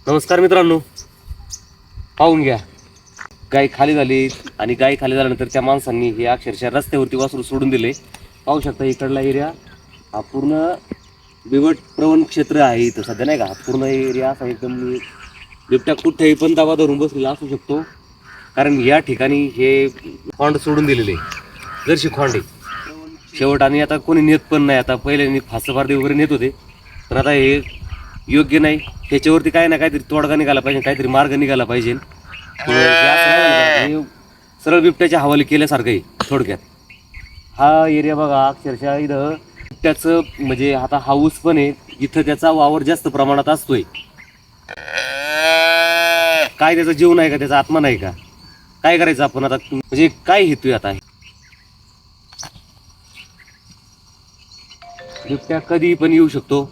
नमस्कार मित्रांनो, पाहून घ्या. गाय खाली झाली आणि गाय खाली झाल्यानंतर त्या माणसांनी हे अक्षरशः रस्त्यावरती वासरू सोडून दिले. पाहू शकता इकडला एरिया हा पूर्ण बिबट प्रवण क्षेत्र आहे. इथं सध्या नाही का, हा पूर्ण एरिया असा एकदम बिबट्या कुठेही पण दाबा धरून बसलेला असू शकतो. कारण या ठिकाणी हे खोंड सोडून दिलेले जरशी खोंड आहे शेवट. आणि आता कोणी नेत पण नाही. आता पहिले फासबारदे वगैरे नेत होते, पण आता हे योग्य नाही. त्याच्यावरती काय ना काहीतरी तोडगा निघाला पाहिजे, काहीतरी मार्ग निघाला पाहिजे. सरळ बिबट्याच्या हवाली केल्यासारखं आहे थोडक्यात. हा एरिया बघा, अक्षरशः इथं बिबट्याचं म्हणजे आता हाऊस पण आहे. इथं त्याचा वावर जास्त प्रमाणात असतोय. काय त्याचा जीव नाही का, त्याचा आत्मा नाही का? काय करायचं आपण आता, म्हणजे काय हेतू आता? बिबट्या कधी पण येऊ शकतो.